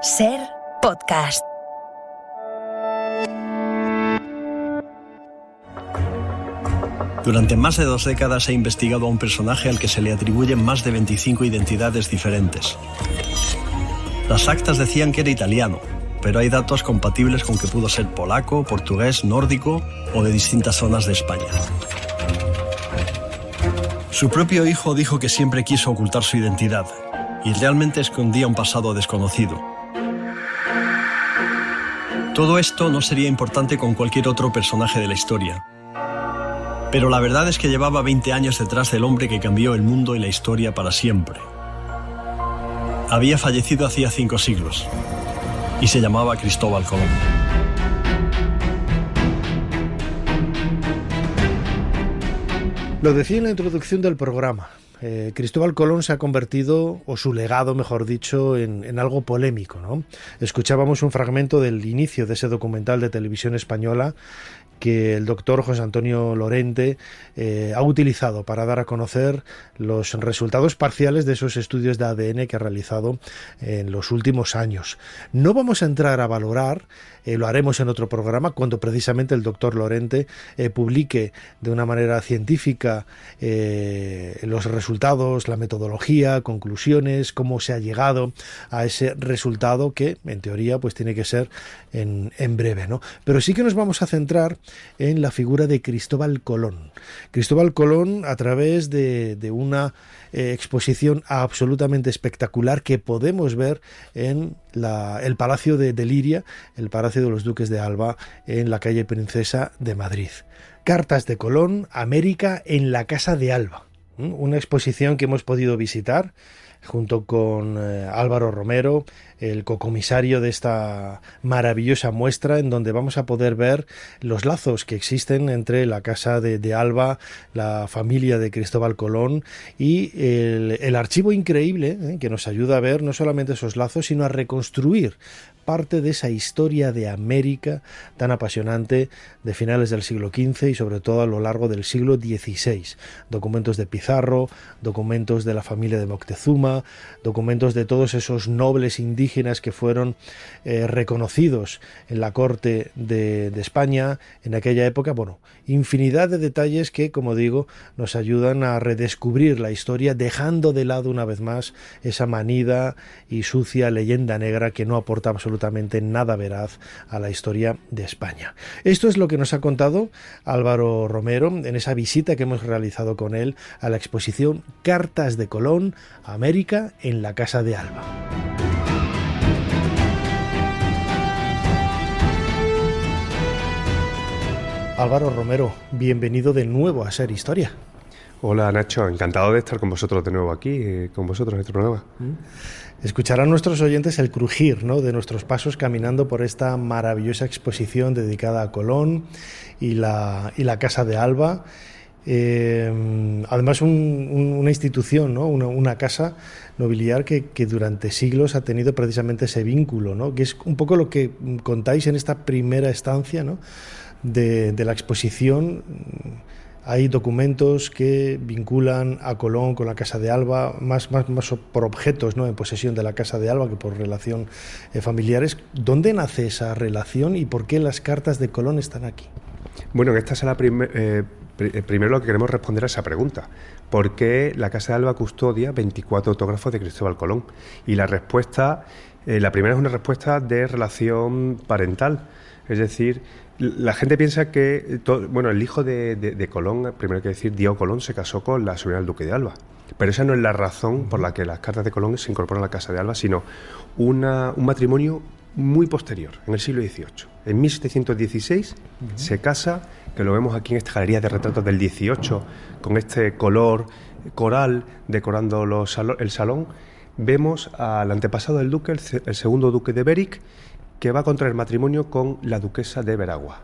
Ser podcast. Durante más de 2 décadas he investigado a un personaje al que se le atribuyen más de 25 identidades diferentes. Las actas decían que era italiano, pero hay datos compatibles con que pudo ser polaco, portugués, nórdico o de distintas zonas de España. Su propio hijo dijo que siempre quiso ocultar su identidad y realmente escondía un pasado desconocido. Todo esto no sería importante con cualquier otro personaje de la historia. Pero la verdad es que llevaba 20 años detrás del hombre que cambió el mundo y la historia para siempre. Había fallecido hacía 5 siglos y se llamaba Cristóbal Colón. Lo decía en la introducción del programa. Cristóbal Colón se ha convertido, o su legado, mejor dicho, en algo polémico, ¿no? Escuchábamos un fragmento del inicio de ese documental de Televisión Española que el doctor José Antonio Lorente ha utilizado para dar a conocer los resultados parciales de esos estudios de ADN que ha realizado en los últimos años. No vamos a entrar a valorar, lo haremos en otro programa, cuando precisamente el doctor Lorente publique de una manera científica los resultados, la metodología, conclusiones, cómo se ha llegado a ese resultado que, en teoría, pues tiene que ser en breve, ¿no? Pero sí que nos vamos a centrar en la figura de Cristóbal Colón. Cristóbal Colón, a través de una exposición absolutamente espectacular que podemos ver en el Palacio de Liria, el Palacio de los Duques de Alba, en la calle Princesa de Madrid. Cartas de Colón, América en la Casa de Alba. Una exposición que hemos podido visitar junto con Álvaro Romero, el cocomisario de esta maravillosa muestra, en donde vamos a poder ver los lazos que existen entre la Casa de Alba, la familia de Cristóbal Colón y el archivo increíble que nos ayuda a ver no solamente esos lazos, sino a reconstruir parte de esa historia de América tan apasionante de finales del siglo XV y sobre todo a lo largo del siglo XVI. Documentos de Pizarro, documentos de la familia de Moctezuma, documentos de todos esos nobles indígenas que fueron reconocidos en la corte de España en aquella época. Bueno, infinidad de detalles que, como digo, nos ayudan a redescubrir la historia, dejando de lado una vez más esa manida y sucia leyenda negra que no aporta absolutamente nada veraz a la historia de España. Esto es lo que nos ha contado Álvaro Romero en esa visita que hemos realizado con él a la exposición Cartas de Colón, América en la Casa de Alba. Álvaro Romero, bienvenido de nuevo a Ser Historia. Hola Nacho, encantado de estar con vosotros de nuevo aquí, con vosotros en este programa. Escucharán nuestros oyentes el crujir, ¿no?, de nuestros pasos caminando por esta maravillosa exposición dedicada a Colón y la Casa de Alba. Además una institución, ¿no?, una casa nobiliar que durante siglos ha tenido precisamente ese vínculo, ¿no?, que es un poco lo que contáis en esta primera estancia, ¿no?, de la exposición. Hay documentos que vinculan a Colón con la Casa de Alba, más por objetos, ¿no?, en posesión de la Casa de Alba que por relación familiares. ¿Dónde nace esa relación y por qué las cartas de Colón están aquí? Bueno, en esta sala primero lo que queremos responder a esa pregunta. ¿Por qué la Casa de Alba custodia 24 autógrafos de Cristóbal Colón? Y la respuesta, la primera es una respuesta de relación parental. Es decir, la gente piensa que el hijo de Colón, primero hay que decir, Diego Colón se casó con la sobrina del duque de Alba. Pero esa no es la razón por la que las cartas de Colón se incorporan a la Casa de Alba, sino un matrimonio muy posterior, en el siglo XVIII. En 1716 se casa, que lo vemos aquí en esta galería de retratos del XVIII, con este color coral decorando el salón. Vemos al antepasado del duque, el segundo duque de Berwick, que va a contraer matrimonio con la duquesa de Veragua,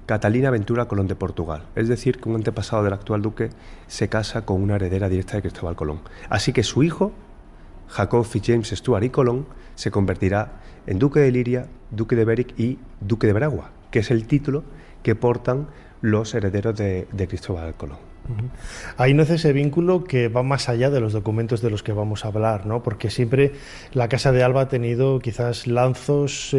Catalina Ventura Colón de Portugal. Es decir, que un antepasado del actual duque se casa con una heredera directa de Cristóbal Colón. Así que su hijo, Jacob Fitzjames Stuart y Colón, se convertirá en duque de Liria, duque de Berwick y duque de Veragua, que es el título que portan los herederos de Cristóbal Colón. Ahí nace ese vínculo que va más allá de los documentos de los que vamos a hablar, ¿no? Porque siempre la Casa de Alba ha tenido quizás lanzos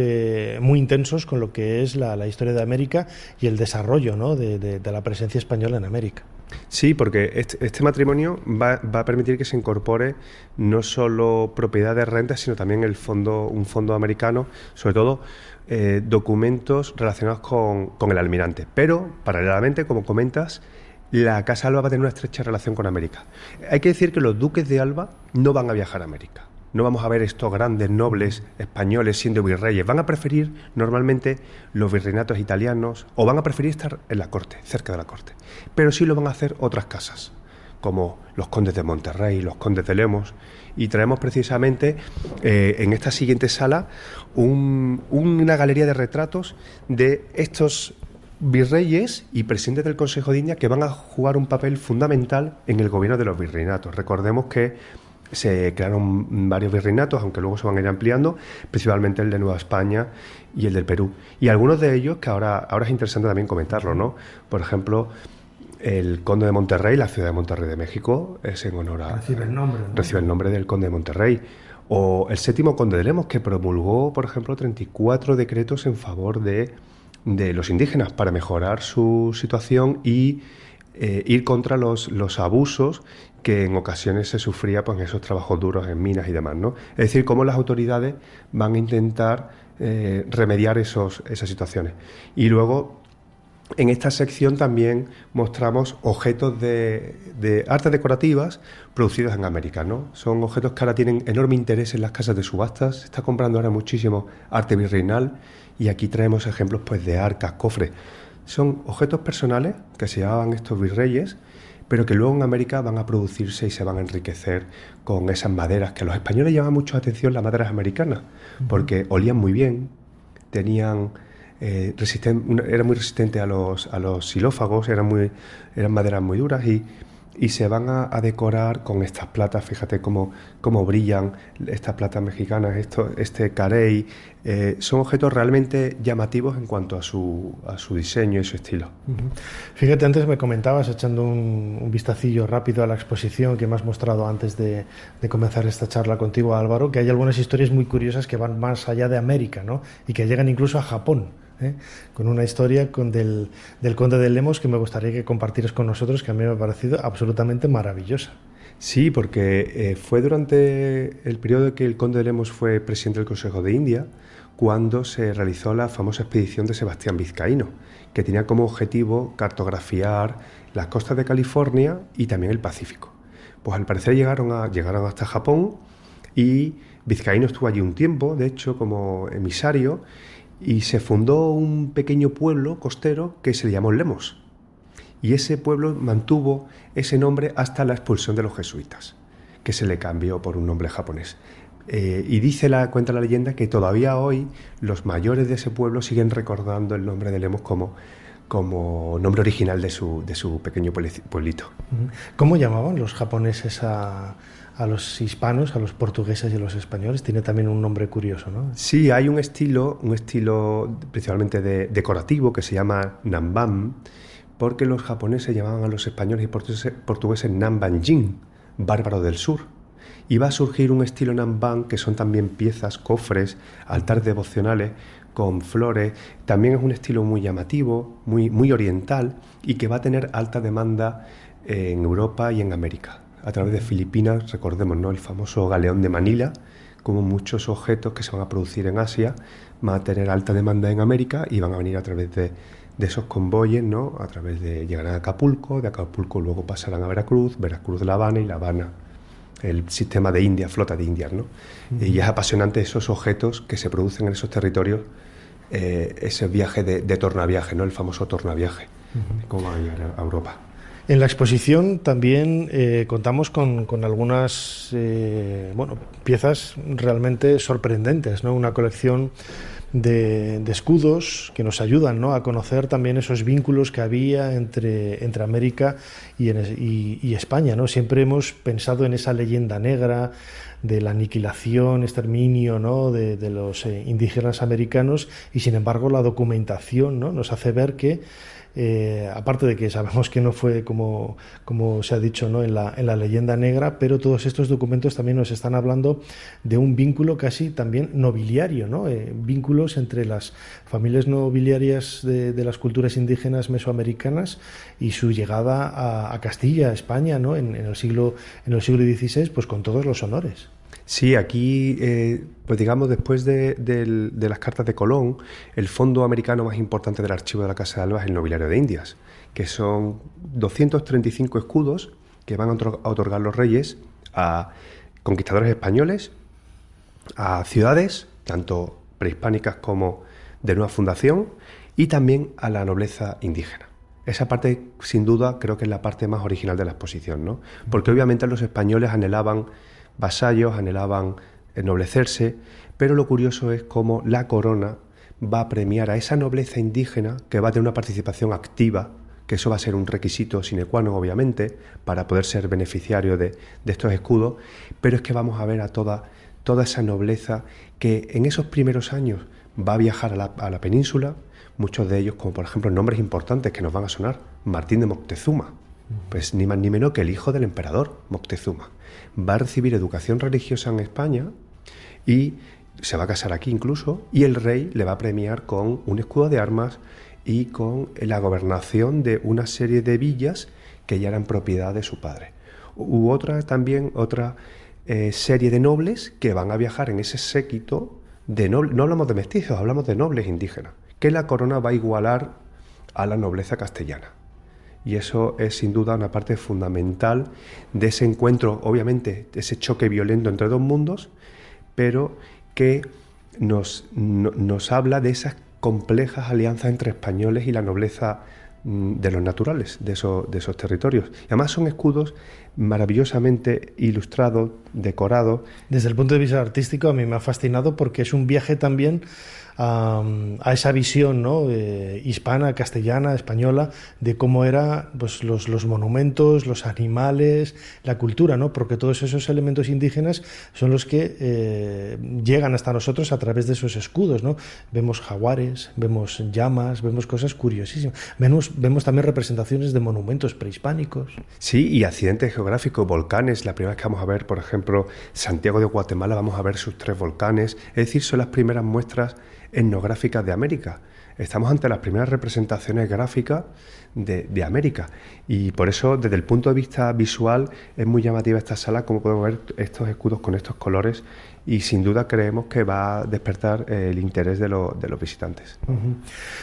muy intensos con lo que es la historia de América y el desarrollo, ¿no?, de la presencia española en América. Sí, porque este matrimonio va a permitir que se incorpore no solo propiedad de renta, sino también un fondo americano, sobre todo documentos relacionados con el almirante. Pero, paralelamente, como comentas, la Casa Alba va a tener una estrecha relación con América. Hay que decir que los duques de Alba no van a viajar a América. No vamos a ver estos grandes nobles españoles siendo virreyes. Van a preferir normalmente los virreinatos italianos, o van a preferir estar en la corte, cerca de la corte. Pero sí lo van a hacer otras casas, como los condes de Monterrey, los condes de Lemos. Y traemos precisamente en esta siguiente sala una galería de retratos de estos virreyes y presidentes del Consejo de India que van a jugar un papel fundamental en el gobierno de los virreinatos. Recordemos que se crearon varios virreinatos, aunque luego se van a ir ampliando, principalmente el de Nueva España y el del Perú. Y algunos de ellos que ahora es interesante también comentarlo, ¿no? Por ejemplo, el conde de Monterrey, la ciudad de Monterrey de México, es en honor a... Recibe el nombre, ¿no? Recibe el nombre del conde de Monterrey. O el séptimo conde de Lemos, que promulgó, por ejemplo, 34 decretos en favor de los indígenas para mejorar su situación y ir contra los abusos que en ocasiones se sufría pues, en esos trabajos duros en minas y demás, ¿no? Es decir, cómo las autoridades van a intentar remediar esas situaciones. Y luego, en esta sección también mostramos objetos de artes decorativas producidos en América, ¿no? Son objetos que ahora tienen enorme interés en las casas de subastas. Se está comprando ahora muchísimo arte virreinal y aquí traemos ejemplos pues, de arcas, cofres. Son objetos personales que se llevaban estos virreyes, pero que luego en América van a producirse y se van a enriquecer con esas maderas, que a los españoles llama mucho la atención las maderas americanas, porque olían muy bien, tenían... era muy resistente a los xilófagos, eran maderas muy duras y se van a decorar con estas platas. Fíjate cómo brillan estas platas mexicanas, este carey. Son objetos realmente llamativos en cuanto a su diseño y su estilo. Fíjate, antes me comentabas, echando un vistacillo rápido a la exposición que me has mostrado antes de comenzar esta charla contigo, Álvaro, que hay algunas historias muy curiosas que van más allá de América, ¿no? Y que llegan incluso a Japón. Con una historia del conde de Lemos que me gustaría que compartieras con nosotros, que a mí me ha parecido absolutamente maravillosa. Sí, porque fue durante el periodo que el conde de Lemos fue presidente del Consejo de India cuando se realizó la famosa expedición de Sebastián Vizcaíno, que tenía como objetivo cartografiar las costas de California y también el Pacífico. Pues al parecer llegaron hasta Japón y Vizcaíno estuvo allí un tiempo, de hecho, como emisario, y se fundó un pequeño pueblo costero que se le llamó Lemos. Y ese pueblo mantuvo ese nombre hasta la expulsión de los jesuitas, que se le cambió por un nombre japonés. Y cuenta la leyenda que todavía hoy los mayores de ese pueblo siguen recordando el nombre de Lemos como nombre original de su pequeño pueblito. ¿Cómo llamaban los japoneses a los hispanos, a los portugueses y a los españoles? Tiene también un nombre curioso, ¿no? Sí, hay un estilo principalmente decorativo que se llama Namban, porque los japoneses llamaban a los españoles y portugueses Nambanjin, bárbaro del sur. Y va a surgir un estilo Namban que son también piezas, cofres, altares devocionales con flores. También es un estilo muy llamativo, muy oriental y que va a tener alta demanda en Europa y en América. A través de Filipinas, recordemos, ¿no?, el famoso galeón de Manila, como muchos objetos que se van a producir en Asia, van a tener alta demanda en América y van a venir a través de esos convoyes, ¿no?, llegarán a Acapulco, de Acapulco luego pasarán a Veracruz, La Habana y La Habana, el sistema de India, flota de Indias, ¿no? Y es apasionante esos objetos que se producen en esos territorios, ese viaje de tornaviaje, ¿no?, el famoso tornaviaje, cómo va a llegar a Europa. En la exposición también contamos con algunas piezas realmente sorprendentes, ¿no? Una colección de escudos que nos ayudan, ¿no?, a conocer también esos vínculos que había entre América y España, ¿no? Siempre hemos pensado en esa leyenda negra de la aniquilación, exterminio, ¿no?, de los indígenas americanos, y sin embargo la documentación, ¿no?, nos hace ver que aparte de que sabemos que no fue como se ha dicho, ¿no?, en la leyenda negra, pero todos estos documentos también nos están hablando de un vínculo casi también nobiliario, ¿no? Vínculos entre las familias nobiliarias de las culturas indígenas mesoamericanas y su llegada a Castilla, a España, ¿no?, en el siglo XVI, pues con todos los honores. Sí, aquí, pues digamos, después de las cartas de Colón, el fondo americano más importante del archivo de la Casa de Alba es el Nobiliario de Indias, que son 235 escudos que van a otorgar los reyes a conquistadores españoles, a ciudades, tanto prehispánicas como de nueva fundación, y también a la nobleza indígena. Esa parte, sin duda, creo que es la parte más original de la exposición, ¿no? Porque obviamente los españoles anhelaban vasallos, anhelaban ennoblecerse, pero lo curioso es cómo la corona va a premiar a esa nobleza indígena que va a tener una participación activa, que eso va a ser un requisito sine qua non, obviamente, para poder ser beneficiario de estos escudos, pero es que vamos a ver a toda esa nobleza que en esos primeros años va a viajar a la península, muchos de ellos, como por ejemplo nombres importantes que nos van a sonar, Martín de Moctezuma, pues ni más ni menos que el hijo del emperador Moctezuma. Va a recibir educación religiosa en España y se va a casar aquí incluso, y el rey le va a premiar con un escudo de armas y con la gobernación de una serie de villas que ya eran propiedad de su padre. Hubo otra serie de nobles que van a viajar en ese séquito de nobles, no hablamos de mestizos, hablamos de nobles indígenas, que la corona va a igualar a la nobleza castellana. Y eso es sin duda una parte fundamental de ese encuentro, obviamente, ese choque violento entre dos mundos, pero que nos habla de esas complejas alianzas entre españoles y la nobleza de los naturales de esos territorios. Y además son escudos maravillosamente ilustrados, decorados. Desde el punto de vista artístico a mí me ha fascinado porque es un viaje también a esa visión, ¿no?, hispana, castellana, española, de cómo eran pues, los monumentos, los animales, la cultura, ¿no?, porque todos esos elementos indígenas son los que llegan hasta nosotros a través de esos escudos, ¿no? Vemos jaguares, vemos llamas, vemos cosas curiosísimas, vemos también representaciones de monumentos prehispánicos. Sí, y accidentes geográficos, volcanes. La primera vez que vamos a ver, por ejemplo, Santiago de Guatemala, vamos a ver sus 3 volcanes, es decir, son las primeras muestras etnográficas de América. Estamos ante las primeras representaciones gráficas de América, y por eso desde el punto de vista visual es muy llamativa esta sala, como podemos ver estos escudos con estos colores, y sin duda creemos que va a despertar el interés de los visitantes. Uh-huh.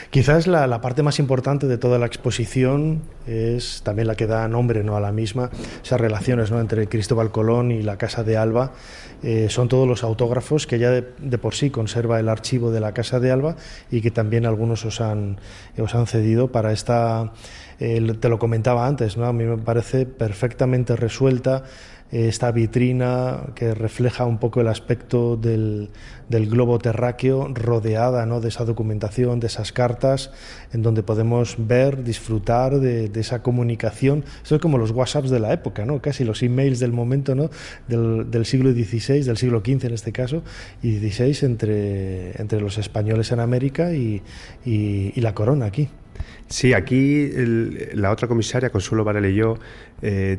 Quizás la parte más importante de toda la exposición es también la que da nombre, ¿no?, a la misma, esas relaciones, ¿no?, entre Cristóbal Colón y la Casa de Alba. Son todos los autógrafos que ya de por sí conserva el archivo de la Casa de Alba y que también algunos os han cedido para esta, te lo comentaba antes, ¿no?, a mí me parece perfectamente resuelta esta vitrina que refleja un poco el aspecto del globo terráqueo, rodeada, ¿no?, de esa documentación, de esas cartas, en donde podemos ver, disfrutar de esa comunicación. Esto es como los WhatsApps de la época, ¿no?, casi los emails del momento, ¿no?, del siglo XVI, del siglo XV en este caso, y XVI entre los españoles en América y la corona aquí. Sí, aquí la otra comisaria, Consuelo Varela, y yo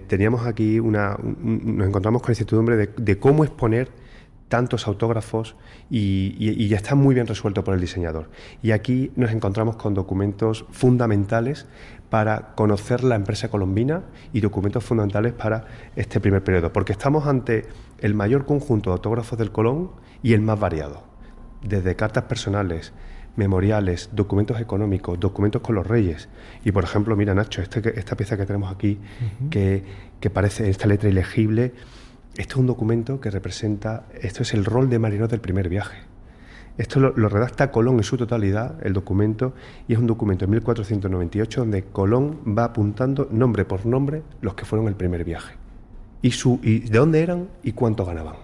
teníamos aquí nos encontramos con la incertidumbre de cómo exponer tantos autógrafos y ya está muy bien resuelto por el diseñador. Y aquí nos encontramos con documentos fundamentales para conocer la empresa colombina y documentos fundamentales para este primer periodo, porque estamos ante el mayor conjunto de autógrafos del Colón y el más variado, desde cartas personales, memoriales, documentos económicos, documentos con los reyes. Y por ejemplo, mira, Nacho, esta pieza que tenemos aquí, uh-huh, que parece esta letra ilegible, esto es un documento que representa, esto es el rol de marineros del primer viaje. Esto lo redacta Colón en su totalidad, el documento, y es un documento de 1498 donde Colón va apuntando nombre por nombre los que fueron el primer viaje. Y de dónde eran y cuánto ganaban.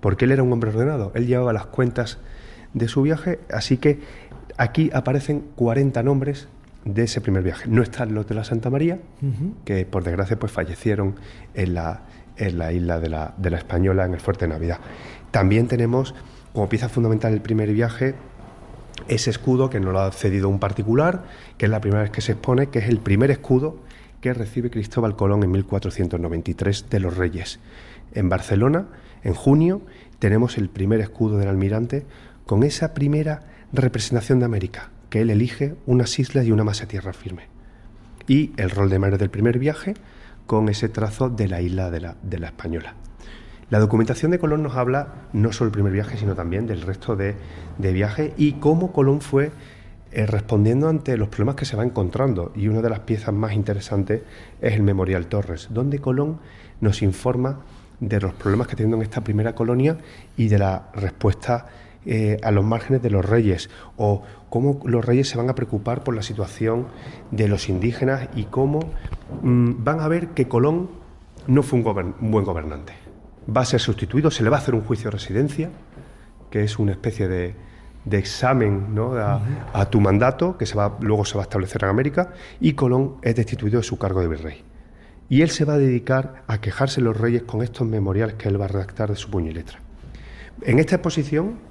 Porque él era un hombre ordenado, él llevaba las cuentas de su viaje, así que aquí aparecen 40 nombres de ese primer viaje. No están los de la Santa María, uh-huh, que por desgracia pues fallecieron en la isla de la Española, en el Fuerte de Navidad. También tenemos como pieza fundamental del primer viaje ese escudo que nos lo ha cedido un particular, que es la primera vez que se expone, que es el primer escudo que recibe Cristóbal Colón en 1493 de los Reyes. En Barcelona, en junio, tenemos el primer escudo del almirante con esa primera representación de América, que él elige unas islas y una masa de tierra firme. Y el rol de mares del primer viaje con ese trazo de la isla de la Española. La documentación de Colón nos habla no solo del primer viaje, sino también del resto de viajes y cómo Colón fue respondiendo ante los problemas que se va encontrando. Y una de las piezas más interesantes es el Memorial Torres, donde Colón nos informa de los problemas que teniendo en esta primera colonia y de la respuesta a los márgenes de los reyes, o cómo los reyes se van a preocupar por la situación de los indígenas y cómo van a ver que Colón no fue un buen gobernante. Va a ser sustituido, se le va a hacer un juicio de residencia, que es una especie de examen, ¿no?, a tu mandato, que luego se va a establecer en América, y Colón es destituido de su cargo de virrey. Y él se va a dedicar a quejarse de los reyes con estos memoriales que él va a redactar de su puño y letra. En esta exposición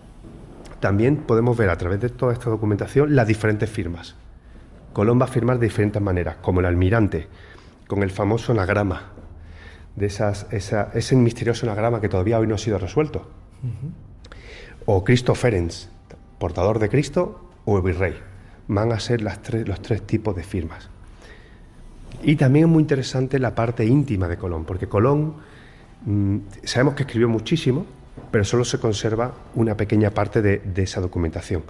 también podemos ver a través de toda esta documentación las diferentes firmas. Colón va a firmar de diferentes maneras, como el almirante, con el famoso anagrama, de ese misterioso anagrama que todavía hoy no ha sido resuelto. O Cristo Ferens, portador de Cristo, o el virrey. Van a ser los tres tipos de firmas. Y también es muy interesante la parte íntima de Colón, porque Colón sabemos que escribió muchísimo, pero solo se conserva una pequeña parte de esa documentación.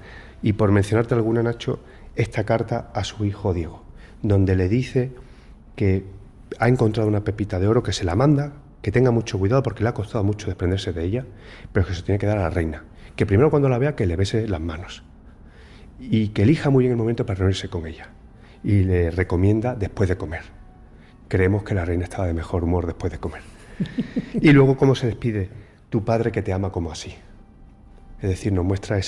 Y por mencionarte alguna, Nacho, esta carta a su hijo Diego, donde le dice que ha encontrado una pepita de oro, que se la manda, que tenga mucho cuidado porque le ha costado mucho desprenderse de ella, pero que se tiene que dar a la reina, que primero cuando la vea que le bese las manos y que elija muy bien el momento para reunirse con ella, y le recomienda después de comer. Creemos que la reina estaba de mejor humor después de comer. Y luego cómo se despide: tu padre que te ama como así. Es decir, nos muestra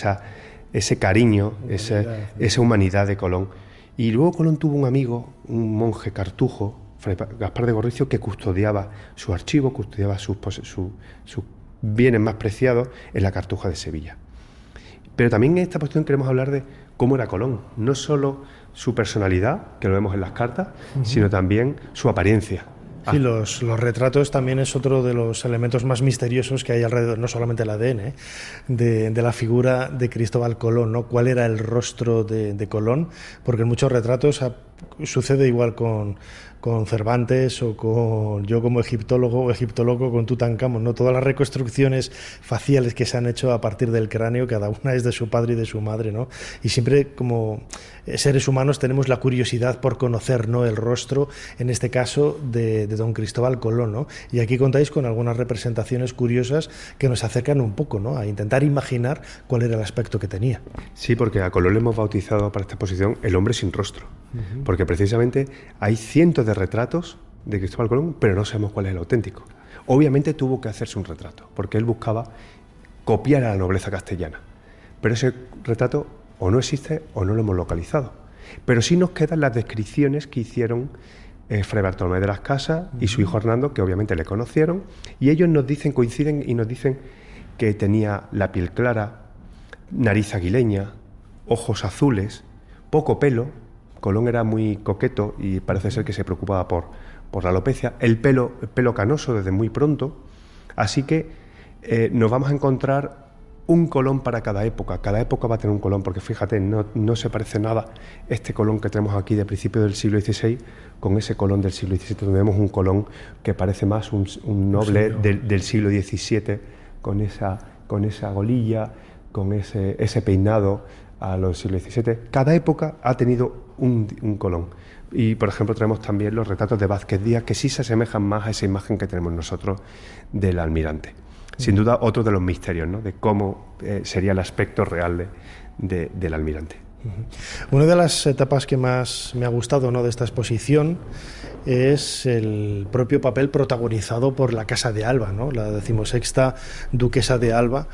ese cariño, esa humanidad de Colón. Y luego Colón tuvo un amigo, un monje cartujo, Fray Gaspar de Gorricio, que custodiaba su archivo, custodiaba sus bienes más preciados en la Cartuja de Sevilla. Pero también en esta posición queremos hablar de cómo era Colón, no solo su personalidad, que lo vemos en las cartas, sino también su apariencia. Sí, los retratos también es otro de los elementos más misteriosos que hay alrededor, no solamente el ADN, de la figura de Cristóbal Colón, ¿no? ¿Cuál era el rostro de Colón? Porque en muchos retratos sucede igual con Cervantes o con yo como egiptólogo o egiptólogo con Tutankamón, ¿no? Todas las reconstrucciones faciales que se han hecho a partir del cráneo, cada una es de su padre y de su madre, ¿no? Y siempre como seres humanos tenemos la curiosidad por conocer, ¿no?, el rostro, en este caso de don Cristóbal Colón, ¿no? Y aquí contáis con algunas representaciones curiosas que nos acercan un poco, ¿no?, a intentar imaginar cuál era el aspecto que tenía. Sí, porque a Colón le hemos bautizado para esta exposición el hombre sin rostro, porque precisamente hay cientos de retratos de Cristóbal Colón, pero no sabemos cuál es el auténtico. Obviamente tuvo que hacerse un retrato, porque él buscaba copiar a la nobleza castellana, pero ese retrato o no existe o no lo hemos localizado. Pero sí nos quedan las descripciones que hicieron Fray Bartolomé de las Casas y su hijo Hernando, que obviamente le conocieron, y ellos nos dicen, coinciden y nos dicen que tenía la piel clara, nariz aguileña, ojos azules, poco pelo. Colón era muy coqueto y parece ser que se preocupaba por la alopecia, el pelo canoso desde muy pronto, así que nos vamos a encontrar un Colón para cada época va a tener un Colón, porque fíjate, no se parece nada este Colón que tenemos aquí de principios del siglo XVI con ese Colón del siglo XVII, donde vemos un Colón que parece más un noble del siglo XVII, con esa golilla, con ese peinado a los siglos XVII. Cada época ha tenido un Colón. Y, por ejemplo, tenemos también los retratos de Vázquez Díaz, que sí se asemejan más a esa imagen que tenemos nosotros del almirante. Sin duda, otro de los misterios, ¿no?, de cómo sería el aspecto real del almirante. Una de las etapas que más me ha gustado, ¿no?, de esta exposición es el propio papel protagonizado por la Casa de Alba, ¿no?, la 16ª duquesa de Alba,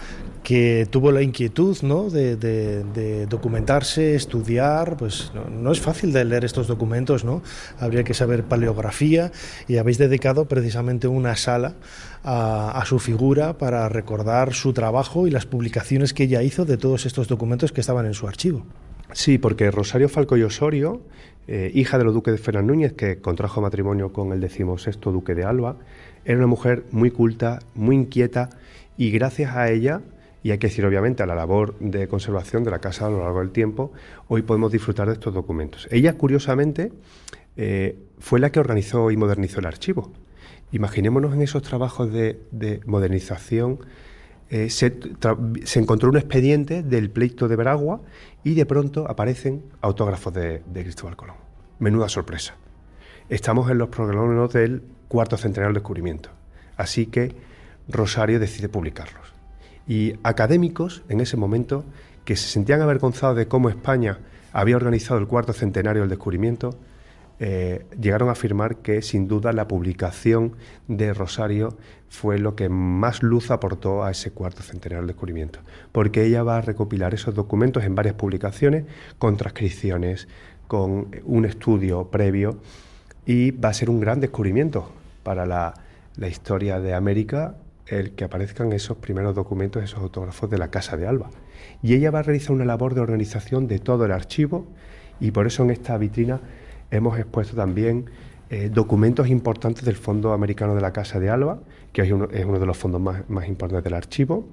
que tuvo la inquietud, ¿no?, de documentarse, estudiar. Pues no es fácil de leer estos documentos, ¿no? Habría que saber paleografía, y habéis dedicado precisamente una sala a su figura para recordar su trabajo y las publicaciones que ella hizo de todos estos documentos que estaban en su archivo. Sí, porque Rosario Falcó y Osorio, hija de los duques de Fernán Núñez, que contrajo matrimonio con el 16º duque de Alba, era una mujer muy culta, muy inquieta, y gracias a ella, y hay que decir obviamente a la labor de conservación de la casa a lo largo del tiempo, hoy podemos disfrutar de estos documentos. Ella, curiosamente, fue la que organizó y modernizó el archivo. Imaginémonos en esos trabajos de modernización. Se encontró un expediente del pleito de Veragua y de pronto aparecen autógrafos de Cristóbal Colón. Menuda sorpresa. Estamos en los prólogos del cuarto centenario del descubrimiento, así que Rosario decide publicarlos. Y académicos en ese momento, que se sentían avergonzados de cómo España había organizado el cuarto centenario del descubrimiento, llegaron a afirmar que sin duda la publicación de Rosario fue lo que más luz aportó a ese cuarto centenario del descubrimiento, porque ella va a recopilar esos documentos en varias publicaciones, con transcripciones, con un estudio previo, y va a ser un gran descubrimiento para la historia de América el que aparezcan esos primeros documentos, esos autógrafos de la Casa de Alba. Y ella va a realizar una labor de organización de todo el archivo, y por eso en esta vitrina hemos expuesto también documentos importantes del Fondo Americano de la Casa de Alba, que es uno de los fondos más importantes del archivo,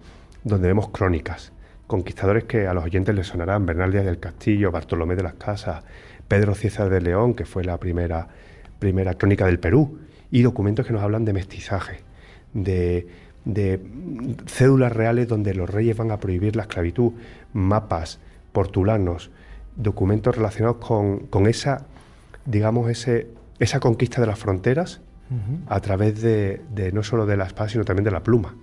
donde vemos crónicas, conquistadores que a los oyentes les sonarán: Bernal Díaz del Castillo, Bartolomé de las Casas, Pedro Cieza de León, que fue la primera crónica del Perú, y documentos que nos hablan de mestizaje, de cédulas reales donde los reyes van a prohibir la esclavitud, mapas, portulanos, documentos relacionados con esa, digamos, esa conquista de las fronteras a través de no solo de la espada, sino también de la pluma.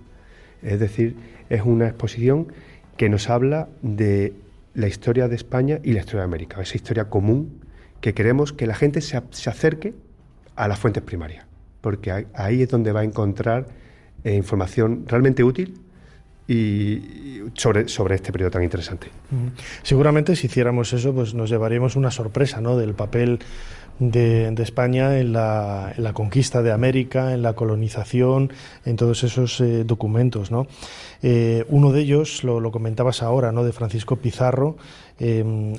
Es decir, es una exposición que nos habla de la historia de España y la historia de América, esa historia común que queremos que la gente se acerque a las fuentes primarias, porque ahí es donde va a encontrar información realmente útil y sobre este periodo tan interesante. Seguramente si hiciéramos eso, pues nos llevaríamos una sorpresa, ¿no?, del papel de España en la conquista de América, en la colonización, en todos esos documentos, ¿no? Uno de ellos, lo comentabas ahora, ¿no?, de Francisco Pizarro,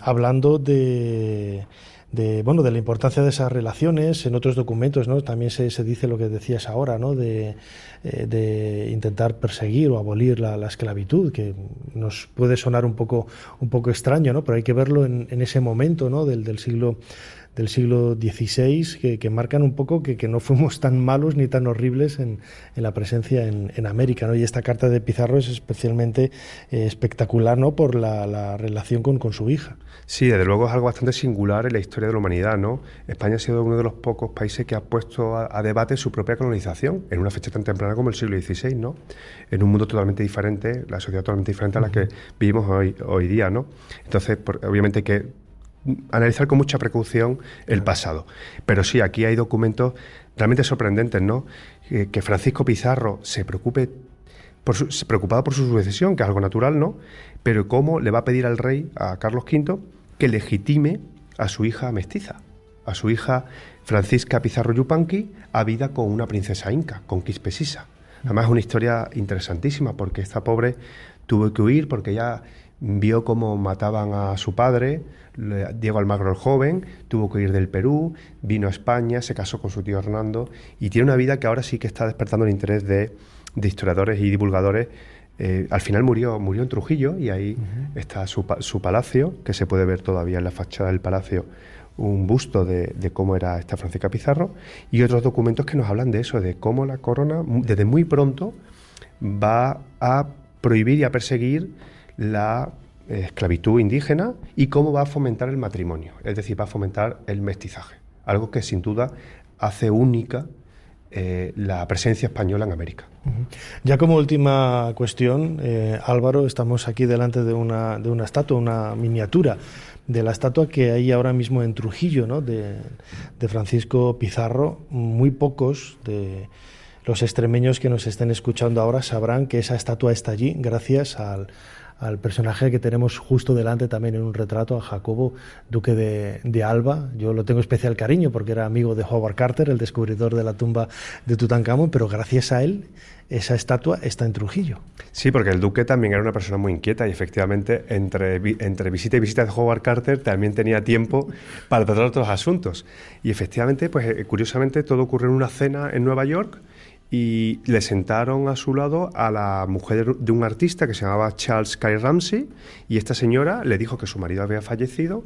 hablando de la importancia de esas relaciones. En otros documentos, ¿no?, también se dice lo que decías ahora, ¿no?, de intentar perseguir o abolir la esclavitud, que nos puede sonar un poco extraño, ¿no?, pero hay que verlo en ese momento, ¿no?, del siglo XVI, que marcan un poco que no fuimos tan malos ni tan horribles en la presencia en América, ¿no? Y esta carta de Pizarro es especialmente espectacular, ¿no?, por la relación con su hija. Sí, desde luego es algo bastante singular en la historia de la humanidad, ¿no? España ha sido uno de los pocos países que ha puesto a debate su propia colonización en una fecha tan temprana como el siglo XVI, ¿no? En un mundo totalmente diferente, la sociedad totalmente diferente a la que vivimos hoy día, ¿no? Entonces, obviamente hay que analizar con mucha precaución el pasado. Pero sí, aquí hay documentos realmente sorprendentes, ¿no? Que Francisco Pizarro se preocupado por su sucesión, que es algo natural, ¿no? Pero cómo le va a pedir al rey, a Carlos V, que legitime a su hija mestiza, a su hija Francisca Pizarro Yupanqui, habida con una princesa inca, con Quispe Sisa. Además es una historia interesantísima, porque esta pobre tuvo que huir porque ella vio cómo mataban a su padre, Diego Almagro el joven, tuvo que huir del Perú, vino a España, se casó con su tío Hernando, y tiene una vida que ahora sí que está despertando el interés de historiadores y divulgadores. Al final murió en Trujillo, y ahí está su palacio, que se puede ver todavía en la fachada del palacio, un busto de cómo era esta Francisca Pizarro, y otros documentos que nos hablan de eso, de cómo la corona desde muy pronto va a prohibir y a perseguir la esclavitud indígena, y cómo va a fomentar el matrimonio, es decir, va a fomentar el mestizaje, algo que sin duda hace única la presencia española en América. Ya como última cuestión, Álvaro, estamos aquí delante de una estatua, una miniatura de la estatua que hay ahora mismo en Trujillo, ¿no?, de Francisco Pizarro. Muy pocos de Los extremeños que nos estén escuchando ahora sabrán que esa estatua está allí gracias al personaje que tenemos justo delante también en un retrato, a Jacobo, duque de Alba. Yo lo tengo especial cariño porque era amigo de Howard Carter, el descubridor de la tumba de Tutankamón, pero gracias a él esa estatua está en Trujillo. Sí, porque el duque también era una persona muy inquieta y efectivamente entre visita y visita de Howard Carter también tenía tiempo para tratar otros asuntos. Y efectivamente, pues curiosamente, todo ocurrió en una cena en Nueva York y le sentaron a su lado a la mujer de un artista que se llamaba Charles Cary Ramsey, y esta señora le dijo que su marido había fallecido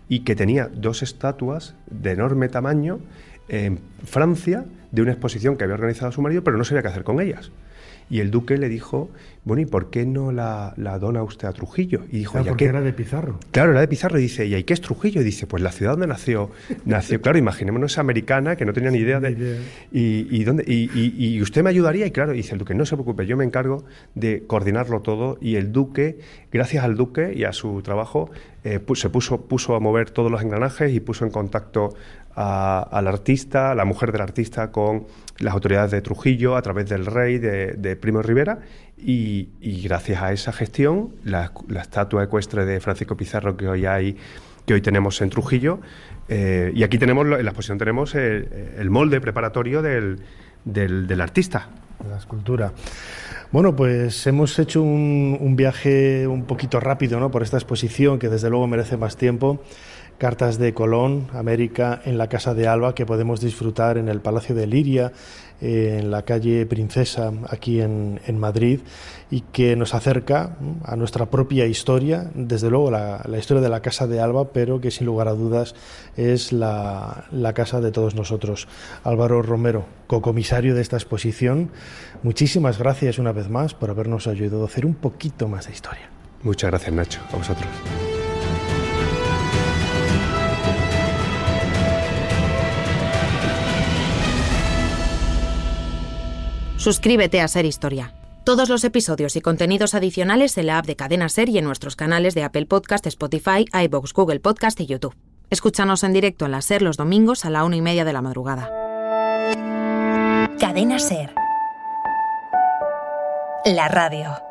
y que tenía 2 estatuas de enorme tamaño en Francia de una exposición que había organizado su marido, pero no sabía qué hacer con ellas. Y el duque le dijo, bueno, ¿y por qué no la dona usted a Trujillo? Y dijo, porque era de Pizarro. Claro, era de Pizarro. Y dice, ¿y qué es Trujillo? Y dice, pues la ciudad donde nació. Claro, imaginémonos esa americana que no tenía ni idea de... ¿Y usted me ayudaría? Y claro, dice el duque, no se preocupe, yo me encargo de coordinarlo todo. Y el duque, gracias al duque y a su trabajo, se puso a mover todos los engranajes y puso en contacto al artista, a la mujer del artista, con las autoridades de Trujillo a través del rey, de Primo de Rivera, y gracias a esa gestión la estatua ecuestre de Francisco Pizarro que hoy tenemos en Trujillo, y aquí tenemos, en la exposición tenemos el molde preparatorio del artista. De la escultura. Bueno, pues hemos hecho un viaje un poquito rápido, ¿no?, por esta exposición que desde luego merece más tiempo. Cartas de Colón, América, en la Casa de Alba, que podemos disfrutar en el Palacio de Liria, en la calle Princesa, aquí en Madrid, y que nos acerca a nuestra propia historia, desde luego la historia de la Casa de Alba, pero que sin lugar a dudas es la casa de todos nosotros. Álvaro Romero, cocomisario de esta exposición, muchísimas gracias una vez más por habernos ayudado a hacer un poquito más de historia. Muchas gracias, Nacho, a vosotros. Suscríbete a Ser Historia. Todos los episodios y contenidos adicionales en la app de Cadena Ser y en nuestros canales de Apple Podcast, Spotify, iVoox, Google Podcast y YouTube. Escúchanos en directo en la Ser los domingos a la 1:30 de la madrugada. Cadena Ser. La radio.